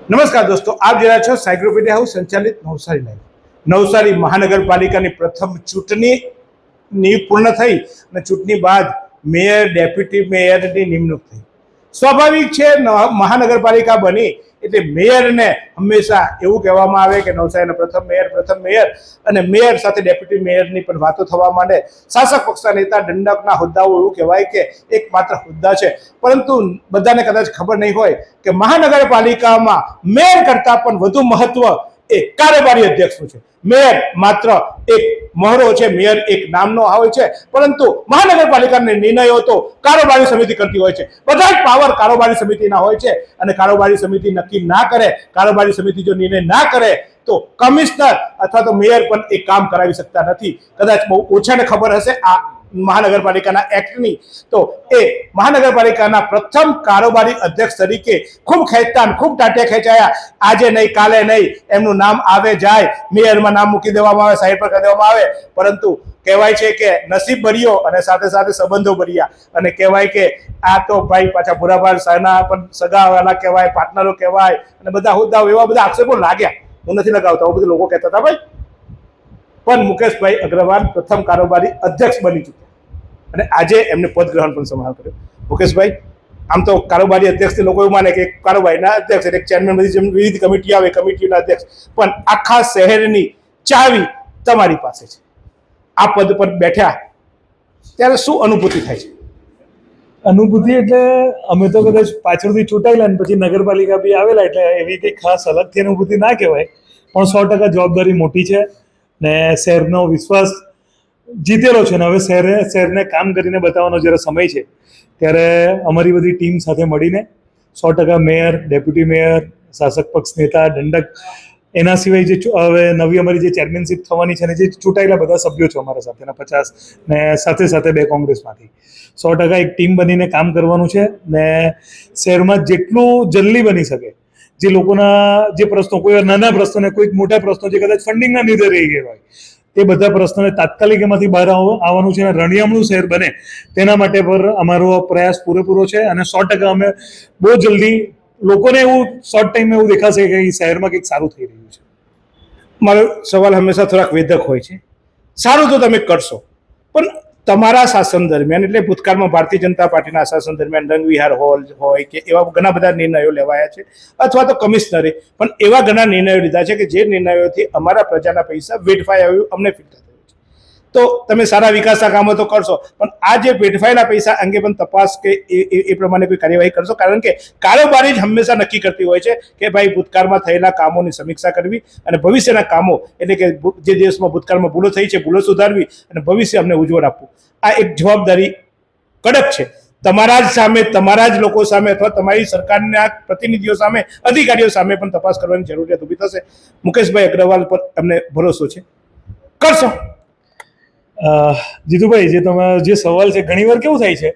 નમસ્કાર દોસ્તો, આપ જોઈ રહ્યા છો સાયક્લોપીડિયા હાઉસ સંચાલિત નવસારી લાઈવ। નવસારી મહાનગરપાલિકાની પ્રથમ ચૂંટણી પૂર્ણ થઈ અને ચૂંટણી બાદ મેયર, ડેપ્યુટી મેયરની નિમણૂક થઈ। સ્વાભાવિક છે, મહાનગરપાલિકા બની એટલે મેયરને હંમેશા એવું કહેવામાં આવે કે નવસારીના પ્રથમ મેયર અને મેયર સાથે ડેપ્યુટી મેયરની પણ વાતો થવા માંડે। શાસક પક્ષના નેતા દંડકના હોદ્દાઓ એવું કહેવાય કે એક માત્ર હોદ્દા છે, પરંતુ બધાને કદાચ ખબર નહીં હોય કે મહાનગરપાલિકામાં મેયર કરતાં પણ વધુ મહત્વ એ કારોબારી અધ્યક્ષનું છે। મેયર માત્ર એક મહોરો છે, મેયર એક નામનો હોય છે, પરંતુ મહાનગરપાલિકાના નિર્ણયો તો કારોબારી સમિતિ કરતી હોય છે। બધા જ પાવર કારોબારી સમિતિના હોય છે અને કારોબારી સમિતિ નક્કી ના કરે, કારોબારી સમિતિ જો નિર્ણય ના કરે તો કમિશનર અથવા તો મેયર પણ એ કામ કરાવી શકતા નથી। કદાચ બહુ ઓછાને ખબર હશે આ મહાનગરપાલિકાના એક્ટની, તો એ મહાનગરપાલિકાના પ્રથમ કારોબારી અધ્યક્ષ તરીકે ખૂબ ખેંચતાન, ખૂબ ટાંટિયા ખેંચાયા। આજે નહીં, કાલે નહીં, એમનું નામ આવે જાય, મેયરમાં નામ મૂકી દેવામાં આવે, સાઈડ પર કરી દેવામાં આવે, પરંતુ કહેવાય છે કે નસીબ ભર્યો અને સાથે સાથે સંબંધો ભર્યા। અને કહેવાય કે આ તો ભાઈ પાછા ભુરાભાઈ સાહેબના પણ સગાવાલા કહેવાય, પાર્ટનરો કહેવાય, અને બધા હોદ્દાઓ એવા બધા આક્ષેપો લાગ્યા। હું નથી લગાવતા, આવું બધું લોકો કહેતા હતા ભાઈ, પણ મુકેશભાઈ અગ્રવાલ પ્રથમ કારોબારી અધ્યક્ષ બની ચૂક્યા અને આજે એમને પદગ્રહણ પણ સંભાળ કર્યો। મુકેશભાઈ, આમ તો કારોબારી અધ્યક્ષથી લોકો એવું માને કે કારોબારીના અધ્યક્ષ એટલે ચેરમેન, બધી વિવિધ કમિટી આવે, કમિટીના અધ્યક્ષ, પણ આખા શહેરની ચાવી તમારી પાસે છે। આ પદ પર બેઠા ત્યારે શું અનુભૂતિ થાય છે? અનુભૂતિ એટલે અમે તો કદાચ પાછળથી ચૂંટાયેલા ને પછી નગરપાલિકા બી આવેલા, એટલે એવી કંઈ ખાસ અલગથી અનુભૂતિ ના કહેવાય, પણ 100% જવાબદારી મોટી છે ને શહેરનો વિશ્વાસ જીતેલો છે ને હવે શહેરને કામ કરીને બતાવવાનો જ્યારે સમય છે ત્યારે અમારી બધી ટીમ સાથે મળીને 100% મેયર, ડેપ્યુટી મેયર, શાસક પક્ષ નેતા, દંડક, એના સિવાય જે હવે નવી અમારી જે ચેરમેનશીપ થવાની છે અને જે ચૂંટાયેલા બધા સભ્યો છે અમારા સાથેના 50 ને સાથે 2 કોંગ્રેસમાંથી 100% એક ટીમ બનીને કામ કરવાનું છે ને શહેરમાં જેટલું જલ્દી બની શકે, જે લોકોના જે પ્રશ્નો, કોઈ નાના પ્રશ્નો ને કોઈક મોટા પ્રશ્નો જે કદાચ ફંડિંગના લીધે રહી ગયા હોય, તે બધા પ્રશ્નોને તાત્કાલિક એમાંથી બહાર આવવાનું છે અને રણિયામણું શહેર બને તેના માટે પર અમારો પ્રયાસ પૂરેપૂરો છે અને 100% અમે બહુ જલ્દી લોકોને એવું શોર્ટ ટાઈમમાં એવું દેખાશે કે શહેરમાં કંઈક સારું થઈ રહ્યું છે। મારો સવાલ હંમેશા થોડાક વેધક હોય છે, સારું તો તમે કરશો, પણ તમારા શાસન દરમિયાન એટલે ભૂતકાળમાં ભારતીય જનતા પાર્ટીના શાસન દરમિયાન રંગવિહાર હોલ હોય કે એવા ઘણા બધા નિર્ણયો લેવાયા છે, અથવા તો કમિશનરે પણ એવા ઘણા નિર્ણયો લીધા છે કે જે નિર્ણયોથી અમારા પ્રજાના પૈસા વેડફાઈ આવ્યું અમને ફીલ થયું છે। તો તમે સારા વિકાસના કામો તો કરશો, પણ આ જે વેડફાયેલા પૈસા અંગે પણ તપાસ કે એ પ્રમાણે કોઈ કાર્યવાહી કરશો? કારણ કે કારોબારી જ હંમેશા નક્કી કરતી હોય છે કે ભાઈ ભૂતકાળમાં થયેલા કામોની સમીક્ષા કરવી અને ભવિષ્યના કામો એટલે કે જે દેશમાં ભૂતકાળમાં ભૂલો થઈ છે ભૂલો સુધારવી અને ભવિષ્ય અમને ઉજ્જવળ આપવું। આ એક જવાબદારી કડક છે તમારા જ સામે, તમારા જ લોકો સામે અથવા તમારી સરકારના પ્રતિનિધિઓ સામે, અધિકારીઓ સામે પણ તપાસ કરવાની જરૂરિયાત ઊભી થશે। મુકેશભાઈ અગ્રવાલ પર અમને ભરોસો છે, કરશો? જીતુભાઈ, જે તમારો જે સવાલ છે, ઘણીવાર કેવું થાય છે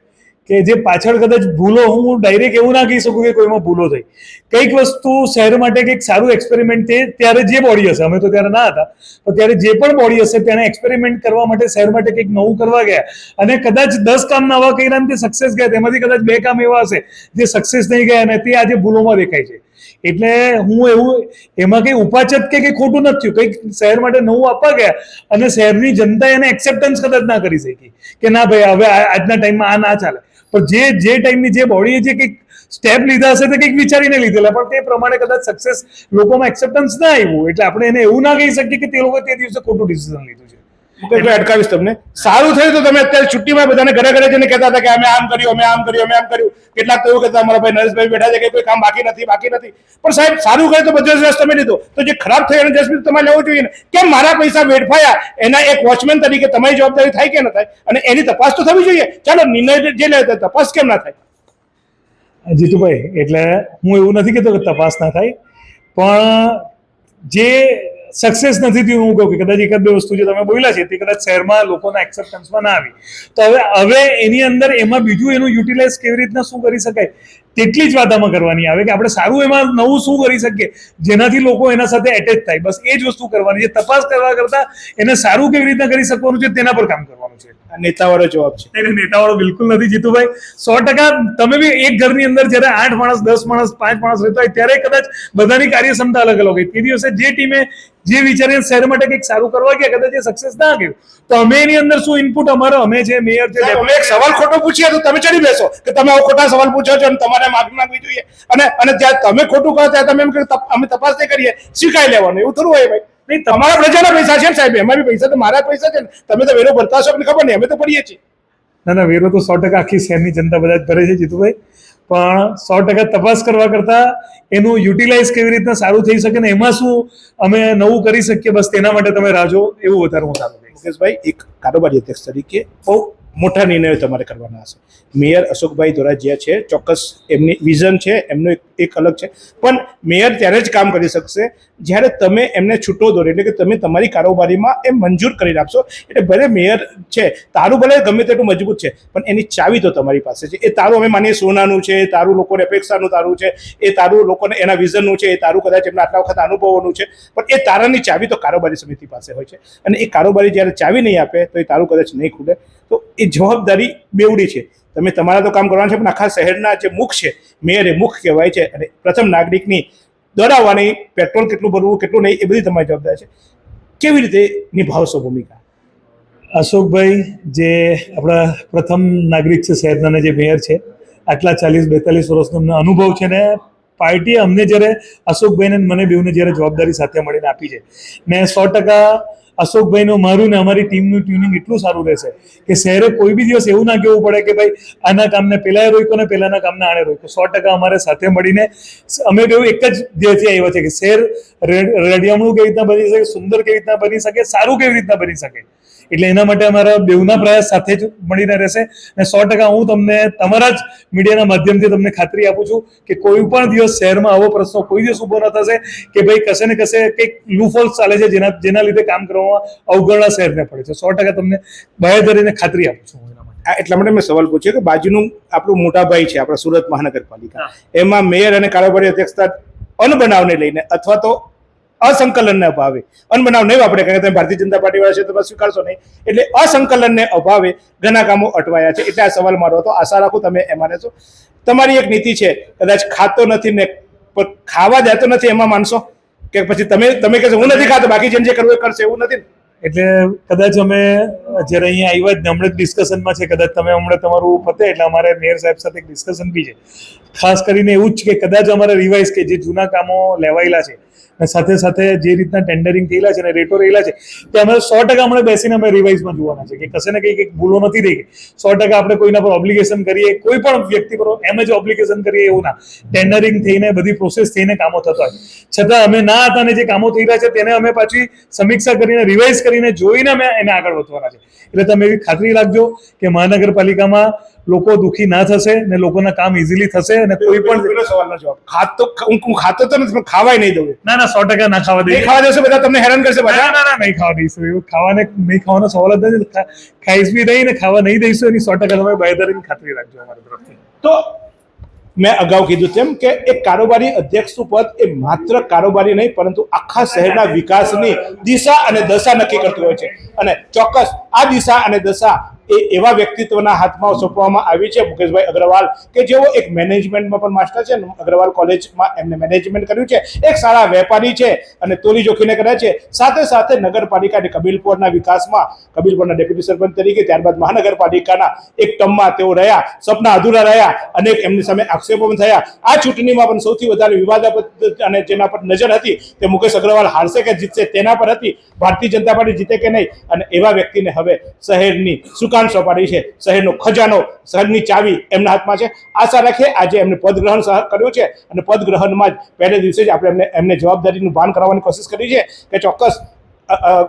કે જે પાછળ કદાચ ભૂલો, હું ડાયરેક્ટ એવું ના કહી શકું કે કોઈમાં ભૂલો થઈ, કંઈક વસ્તુ શહેર માટે કંઈક સારું એક્સપેરિમેન્ટ ત્યારે જે બોડી હશે, અમે તો ત્યારે ના હતા, તો ત્યારે જે પણ બોડી હશે તેને એક્સપેરિમેન્ટ કરવા માટે શહેર માટે કંઈક નવું કરવા ગયા અને કદાચ 10 કામ નવા કર્યા ને તે સક્સેસ ગયા, તેમાંથી કદાચ 2 કામ એવા હશે જે સક્સેસ નહીં ગયા અને તે આજે ભૂલોમાં દેખાય છે। એટલે હું એવું એમાં કંઈ ઉપાચક કે કંઈ ખોટું નથી થયું, કંઈક શહેર માટે નવું આપવા ગયા અને શહેરની જનતા એને એક્સેપ્ટન્સ કદાચ ના કરી શકી કે ના ભાઈ હવે આજના ટાઈમમાં આ ના ચાલે, પણ જે ટાઈમની જે બોડીએ જે કંઈક સ્ટેપ લીધા હશે તે કંઈક વિચારીને લીધેલા, પણ તે પ્રમાણે કદાચ સક્સેસ લોકોમાં એક્સેપ્ટન્સ ના આવ્યું, એટલે આપણે એને એવું ના કહી શકીએ કે તે લોકો તે દિવસે ખોટું ડિસિઝન લીધું છે। એટલે અટકાવીશ તમને, સારું થયું તો તમે અત્યારે છુટ્ટીમાં બધાને ઘરે ઘરે જઈને કહેતા હતા કે અમે આમ કર્યું, અમે આમ કર્યું, અમે આમ કર્યું, કેટલાક તો એવું કહેતા અમારા ભાઈ નરેશભાઈ બેઠા છે કે કોઈ કામ બાકી નથી, પણ સાહેબ સારું કર્યું તો બધો રસ તમે લીધો, તો જે ખરાબ થયું એને જસ્ટ તમારે લેવું જોઈએ ને, કેમ મારા પૈસા વેડફાયા એના એક વોચમેન તરીકે તમારી જવાબદારી થાય કે ન થાય અને એની તપાસ તો થવી જોઈએ। ચાલો નિર્ણય જે લે તપાસ કેમ ના થાય? જીતુભાઈ, એટલે હું એવું નથી કહેતો કે તપાસ ના થાય, પણ જે સક્સેસ નથી થયું, હું કહું કે કદાચ 1-2 વસ્તુ જે તમે બોલ્યા છે તે કદાચ શહેરમાં લોકોના એક્સેપ્ટન્સમાં ના આવી, તો હવે એની અંદર એમાં બીજું એનું યુટિલાઇઝ કેવી રીતના શું કરી શકાય તેટલી જ વાત આમાં કરવાની આવે કે આપણે સારું એમાં નવું શું કરી શકીએ જેનાથી લોકો એના સાથે એટેચ થાય, બસ એ જ વસ્તુ કરવાની છે. તપાસ કરવા કરતા એને સારું કેવી રીતના કરી શકવાનું છે તેના પર કામ કરવાનું છે. આ નેતાવાળો જવાબ છે. એને નેતાવાળો બિલકુલ નથી જીતુભાઈ. 100% તમે બી એક ઘરની અંદર જ્યારે 8 માણસ 10 માણસ 5 માણસ રહેતા હોય ત્યારે કદાચ બધાની કાર્યક્ષમતા અલગ અલગ હોય. તે દિવસે જે ટીમે જે વિચારીને શહેર માટે કંઈક સારું કરવા ગયા કદાચ એ સક્સેસ ના ગયું તો અમે એની અંદર શું ઇનપુટ અમારો અમે છે મેયર છે અમે એક સવાલ ખોટો પૂછીએ તો તમે ચડી બેસો કે તમે આવો ખોટા સવાલ પૂછો છો અને તમારે માફી માંગવી જોઈએ અને જ્યાં તમે ખોટું કહો ત્યાં તમે એમ કે અમે તપાસ નહીં કરીએ સ્વીકારી લેવાનું, એવું થોડું હોય ભાઈ. નહીં, તમારા પ્રજાના પૈસા છે ને સાહેબ, એમાં બી પૈસા તો મારા પૈસા છે ને. તમે તો વેરો ભરતા હશો, ખબર નહીં, અમે તો ભરીએ છીએ. ના વેરો તો 100% આખી શહેરની જનતા બધા જ ભરે છે જીતુભાઈ, પણ 100% તપાસ કરવા કરતા એનું યુટિલાઇઝ કેવી રીતના સારું થઈ શકે ને એમાં શું અમે નવું કરી શકીએ બસ તેના માટે તમે રાહ જો, એવું વધારે હું સારું કહીશ. મુકેશભાઈ, એક કારોબારી અધ્યક્ષ તરીકે બહુ મોટા નિર્ણયો તમારે કરવાના હશે. મેયર અશોકભાઈ ધોરાજીયા છે, ચોક્કસ એમની વિઝન છે, એમનું એક અલગ છે, પણ મેયર ત્યારે જ કામ કરી શકશે જ્યારે તમે એમને છૂટો દોરો, એટલે કે તમે તમારી કારોબારીમાં એ મંજૂર કરીને આપશો. એટલે ભલે મેયર છે તારું ભલે ગમે તેટલું મજબૂત છે પણ એની ચાવી તો તમારી પાસે છે. એ તારું અમે માનીએ સોનાનું છે, એ તારું લોકોને અપેક્ષાનું તારું છે, એ તારું લોકોને એના વિઝનનું છે, એ તારું કદાચ એમના આટલા વખત અનુભવોનું છે, પણ એ તારાની ચાવી તો કારોબારી સમિતિ પાસે હોય છે. અને એ કારોબારી જ્યારે ચાવી નહીં આપે તો એ તારું કદાચ નહીં ખુલે. તો એ જવાબદારી બેવડી છે. તમે તમારા તો કામ કરવાનું છે પણ આખા શહેરના જે મુખ છે, મેયર એ મુખ કહેવાય છે, અને પ્રથમ નાગરિકની દોડાવવાની, પેટ્રોલ કેટલું ભરવું કેટલું નહીં, એ બધી તમારી જવાબદારી છે. કેવી રીતે નિભાવશો ભૂમિકા? અશોકભાઈ જે આપણા પ્રથમ નાગરિક છે શહેરના, જે મેયર છે, આટલા 40-42 વર્ષનો અમને અનુભવ છે ને પાર્ટીએ અમને જ્યારે અશોકભાઈને મને બેઉને જ્યારે જવાબદારી સાથે મળીને આપી છે ને 100% અશોકભાઈનું મારું ને અમારી ટીમનું ટ્યુનિંગ એટલું સારું રહેશે કે શહેરે કોઈ બી દિવસ એવું ના કહેવું પડે કે ભાઈ આના કામને પેલાએ રોક્યો ને પેલાના કામને આણે રોક્યો. 100% અમારે સાથે મળીને અમે બેઉ એક જ ધ્યેયથી આવ્યા છે કે શહેર રળિયામણું કેવી રીતના બની શકે, સુંદર કેવી રીતના બની શકે, સારું કેવી રીતના બની શકે. એટલે એના માટે અમારા બેઉના પ્રયાસ સાથે જ મળીને રહેશે. અને 100% હું તમને તમારા જ મીડિયાના માધ્યમથી તમને ખાતરી આપું છું કે કોઈ પણ દિવસ શહેરમાં આવો પ્રશ્ન કોઈ દિવસ ઉભો ન થશે કે ભાઈ કશે ને કશે કંઈક લૂફોલ્સ ચાલે છે જેના લીધે કામ કરવામાં અવગણના શહેરને પડે છે. 100% તમને બાહેધરીને ખાતરી આપું છું એના માટે. એટલા માટે મેં સવાલ પૂછ્યો કે બાજુનું આપણું મોટા ભાઈ છે આપણા સુરત મહાનગરપાલિકા, એમાં મેયર અને કારોબારી અધ્યક્ષતા અનબનાવને લઈને અથવા તો અસંકલનને અભાવે, અનબનાવ નહીં વાપરે કારણ કે તમે ભારતીય જનતા પાર્ટી વાળા છે તો બસ સ્વીકારશો નહીં, એટલે અસંકલનને અભાવે ઘણા કામો અટવાયા છે. એટલે આ સવાલ મારો હતો. આશા રાખું તમે એમાં રહેશો. તમારી એક નીતિ છે, કદાચ ખાતો નથી ને પણ ખાવા જતો નથી, એમાં માનશો કે પછી તમે કહેશો હું નથી ખાતો, બાકી જેમ જે કરવું એ કરશે, એવું નથી ને? એટલે કદાચ અમે જ્યારે અહીંયા આવ્યા જ હમણાં જ ડિસ્કશનમાં છે, કદાચ તમે હમણાં તમારું પતે એટલે અમારે મેયર સાહેબ સાથે એક ડિસ્કશન બી છે. ખાસ કરીને એવું જ કે કદાચ અમારે રિવાઇઝ કે જે જૂના કામો લેવાયેલા છે અને સાથે સાથે જે રીતના ટેન્ડરિંગ થયેલા છે અને રેટો રહેલા છે તે અમે 100% હમણાં બેસીને અમે રિવાઇઝમાં જોવાના છે કે કશે ને કંઈક ભૂલો નથી રહી ગઈ. 100% આપણે કોઈના પર ઓબ્લિગેશન કરીએ, કોઈ પણ વ્યક્તિ પર એમ જ ઓબ્લિગેશન કરીએ એવું ના. ટેન્ડરિંગ થઈને બધી પ્રોસેસ થઈને કામો થતા હોય છતાં અમે ના હતા અને જે કામો થઈ રહ્યા છે તેને અમે પાછી સમીક્ષા કરીને રિવાઇઝ કરીને જોઈને અમે એને આગળ વધવાના છે. એટલે તમે એવી ખાતરી રાખજો કે મહાનગરપાલિકામાં લોકો દુઃખી ના થશે ને લોકોના કામ ઇઝીલી થશે. અને કોઈ પણ સવાલનો જવાબ, હું ખાતો તો નથી પણ ખાવાય નહીં દઉં. ના 100% ના ખાવા દઈએ. ખાવા દેશો બધા તમને હેરાન કરશે બધા. ના નહીં ખાવા દઈશું. એવું ખાવાને નહીં ખાવાનો સવાલ જ નથી. ખાઈશ બી નહીં ને ખાવા નહીં દઈશું એની 100% તમે બાહેધરીની ખાતરી રાખજો અમારી તરફથી. તો મેં અગાઉ કીધું તેમ કે એક કારોબારી અધ્યક્ષનું પદ એ માત્ર કારોબારી નહીં પરંતુ આખા શહેરના વિકાસની દિશા અને દશા નક્કી કરતું હોય છે. અને ચોક્કસ આ દિશા અને દશા એ એવા વ્યક્તિત્વના હાથમાં સોંપવામાં આવી છે, મુકેશભાઈ અગ્રવાલ, કે જેઓ એક મેનેજમેન્ટમાં પણ માસ્ટર છે, અગ્રવાલ કોલેજમાં એમને મેનેજમેન્ટ કર્યું છે, એક સારા વેપારી છે અને તોલી જોખીને કરે છે. સાથે સાથે નગરપાલિકા અને કબીલપુરના વિકાસમાં કબીલપુરના ડેપ્યુટી સરપંચ તરીકે, ત્યારબાદ મહાનગરપાલિકાના એક ટર્મમાં તેઓ રહ્યા, સપના અધૂરા રહ્યા અને એમની સામે આક્ષેપો પણ થયા. આ ચૂંટણીમાં પણ સૌથી વધારે વિવાદાસ્પદ અને જેના પર નજર હતી તે મુકેશ અગ્રવાલ હારશે કે જીતશે તેના પર હતી, ભારતીય જનતા પાર્ટી જીતે કે નહીં. અને એવા વ્યક્તિને હવે શહેરની સુકાન સોંપાડી છે, શહેરનો ખજાનો, શહેરની ચાવી એમના હાથમાં છે. આશા રાખીએ આજે એમને પદગ્રહણ કર્યું છે અને પદગ્રહણમાં જ પહેલે દિવસે જ આપણે એમને જવાબદારીનું ભાન કરાવવાની કોશિશ કરી છે કે ચોક્કસ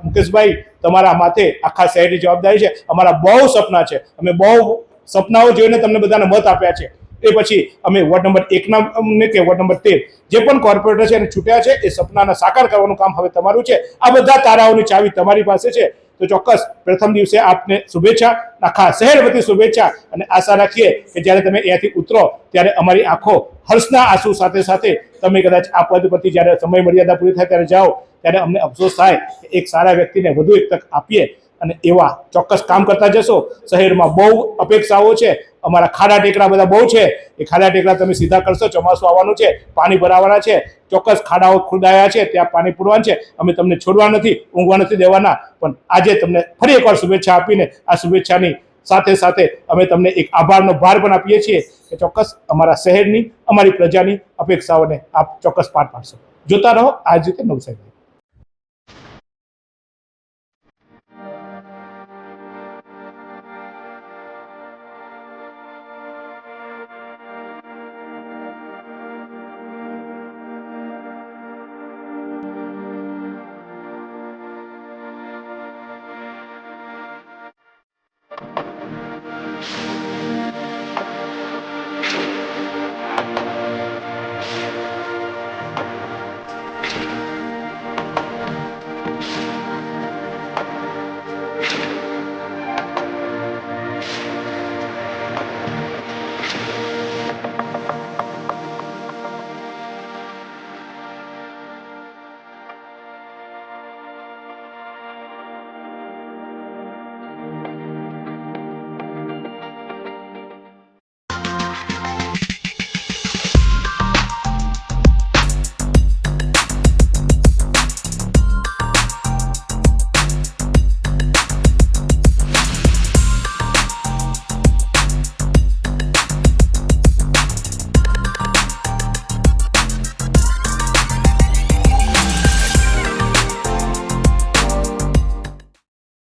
મુકેશભાઈ તમારા માથે આખા શહેરની જવાબદારી છે. અમારા બહુ સપના છે, અમે બહુ સપનાઓ જોઈને તમને બધાને મત આપ્યા છે. એ પછી અમે વોર્ડ નંબર 1 કે વોર્ડ નંબર 13 જે પણ કોર્પોરેટર છે એને છૂટ્યા છે, એ સપનાના સાકાર કરવાનું કામ હવે તમારું છે. આ બધા તારાઓની ચાવી તમારી પાસે છે. તો ચોક્કસ પ્રથમ દિવસે આપને શુભેચ્છા, આખા શહેર વતી શુભેચ્છા, અને આશા રાખીએ કે જ્યારે તમે અહીંયાથી ઉતરો ત્યારે અમારી આંખો હર્ષના આંસુ સાથે સાથે તમે કદાચ આ પદ પરથી જ્યારે સમય મર્યાદા પૂરી થાય ત્યારે જાઓ ત્યારે અમને અફસોસ થાય કે એક સારા વ્યક્તિને વધુ એક તક આપીએ, અને એવા ચોક્કસ કામ કરતા જશો. શહેરમાં બહુ અપેક્ષાઓ છે, અમારા ખાડા ટેકરા બધા બહુ છે, એ ખાડા ટેકરા તમે સીધા કરશો. ચોમાસું આવવાનું છે, પાણી ભરાવાના છે, ચોક્કસ ખાડાઓ ખોદાયા છે, ત્યાં પાણી પૂરવાનું છે. અમે તમને છોડવા નથી, ઊંઘવા નથી દેવાના, પણ આજે તમને ફરી એકવાર શુભેચ્છા આપીને આ શુભેચ્છાની સાથે સાથે અમે તમને એક આભારનો ભાર પણ આપીએ છીએ કે ચોક્કસ અમારા શહેરની, અમારી પ્રજાની અપેક્ષાઓને આપ ચોક્કસ પાર પાડશો. જોતા રહો આજ રીતે નવસારી.